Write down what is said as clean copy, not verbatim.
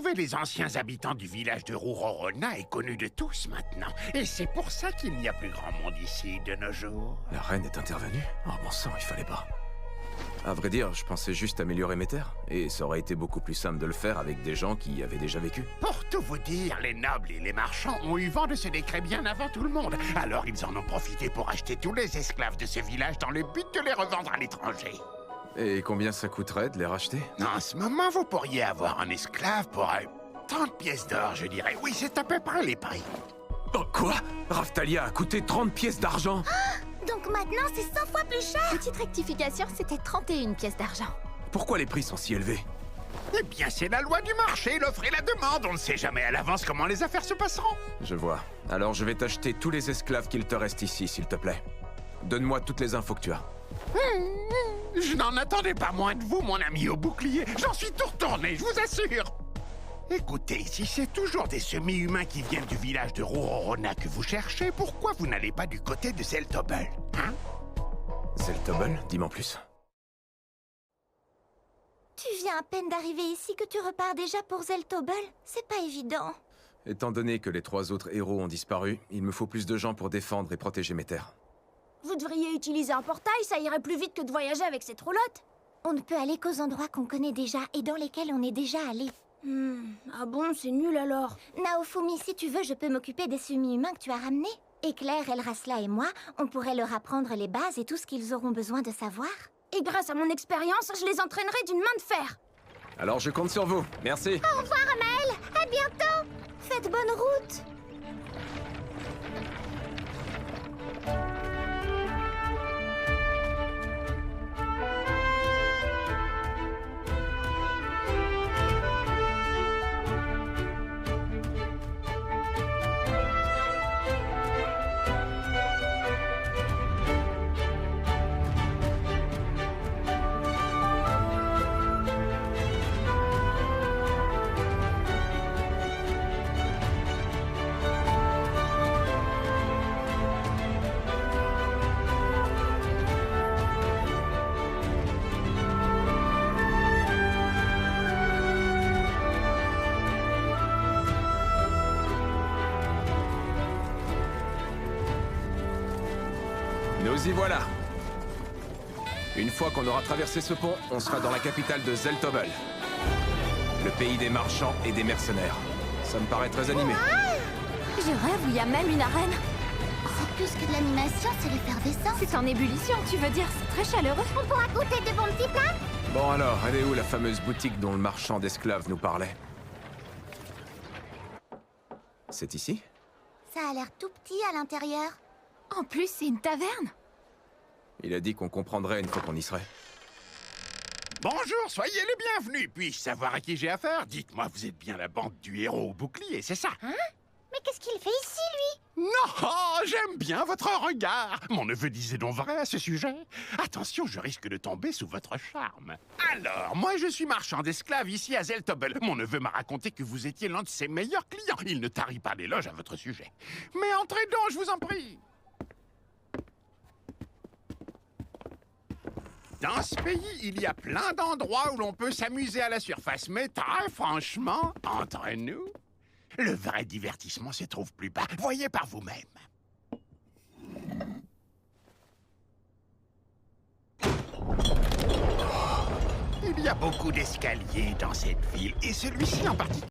retrouver les anciens habitants du village de Rourourona est connu de tous maintenant. Et c'est pour ça qu'il n'y a plus grand monde ici de nos jours. La reine est intervenue? Oh bon sang, il fallait pas. À vrai dire, je pensais juste améliorer mes terres. Et ça aurait été beaucoup plus simple de le faire avec des gens qui y avaient déjà vécu. Pour tout vous dire, les nobles et les marchands ont eu vent de ce décret bien avant tout le monde. Alors ils en ont profité pour acheter tous les esclaves de ce village dans le but de les revendre à l'étranger. Et combien ça coûterait de les racheter? En ce moment, vous pourriez avoir un esclave pour 30 pièces d'or, je dirais. Oui, c'est à peu près les prix. Oh quoi? Raftalia a coûté 30 pièces d'argent? Donc maintenant, c'est 100 fois plus cher. Petite rectification, c'était 31 pièces d'argent. Pourquoi les prix sont si élevés? Eh bien, c'est la loi du marché, l'offre et la demande. On ne sait jamais à l'avance comment les affaires se passeront. Je vois. Alors je vais t'acheter tous les esclaves qu'il te reste ici, s'il te plaît. Donne-moi toutes les infos que tu as. Je n'en attendais pas moins de vous, mon ami au bouclier. J'en suis tout retourné, je vous assure. Écoutez, si c'est toujours des semi-humains qui viennent du village de Rourourona que vous cherchez, pourquoi vous n'allez pas du côté de Zeltobel, hein? Zeltobel? Dis-moi en plus. Tu viens à peine d'arriver ici que tu repars déjà pour Zeltobel? C'est pas évident. Étant donné que les 3 autres héros ont disparu, il me faut plus de gens pour défendre et protéger mes terres. Vous devriez utiliser un portail, ça irait plus vite que de voyager avec cette roulotte. On ne peut aller qu'aux endroits qu'on connaît déjà et dans lesquels on est déjà allé. Ah bon, c'est nul alors. Naofumi, si tu veux, je peux m'occuper des semi-humains que tu as ramenés. Et Claire, Elrasla et moi, on pourrait leur apprendre les bases et tout ce qu'ils auront besoin de savoir. Et grâce à mon expérience, je les entraînerai d'une main de fer. Alors je compte sur vous. Merci. Au revoir, Amael. À bientôt. Faites bonne route. Nous y voilà. Une fois qu'on aura traversé ce pont, on sera dans la capitale de Zeltobel. Le pays des marchands et des mercenaires. Ça me paraît très animé. Je rêve où il y a même une arène. C'est plus que de l'animation, c'est l'effervescence. C'est en ébullition, tu veux dire, c'est très chaleureux. On pourra goûter de bons petits plats. Bon alors, elle est où la fameuse boutique dont le marchand d'esclaves nous parlait? C'est ici? Ça a l'air tout petit à l'intérieur. En plus, c'est une taverne. Il a dit qu'on comprendrait une fois qu'on y serait. Bonjour, soyez les bienvenus. Puis-je savoir à qui j'ai affaire? Dites-moi, vous êtes bien la bande du héros au bouclier, c'est ça? Hein? Mais qu'est-ce qu'il fait ici, lui? Non, oh, j'aime bien votre regard. Mon neveu disait donc vrai à ce sujet. Attention, je risque de tomber sous votre charme. Alors, moi je suis marchand d'esclaves ici à Zeltobel. Mon neveu m'a raconté que vous étiez l'un de ses meilleurs clients. Il ne tarit pas d'éloges à votre sujet. Mais entrez donc, je vous en prie. Dans ce pays, il y a plein d'endroits où l'on peut s'amuser à la surface, mais très franchement, entre nous, le vrai divertissement se trouve plus bas. Voyez par vous-même. Il y a beaucoup d'escaliers dans cette ville, et celui-ci en particulier.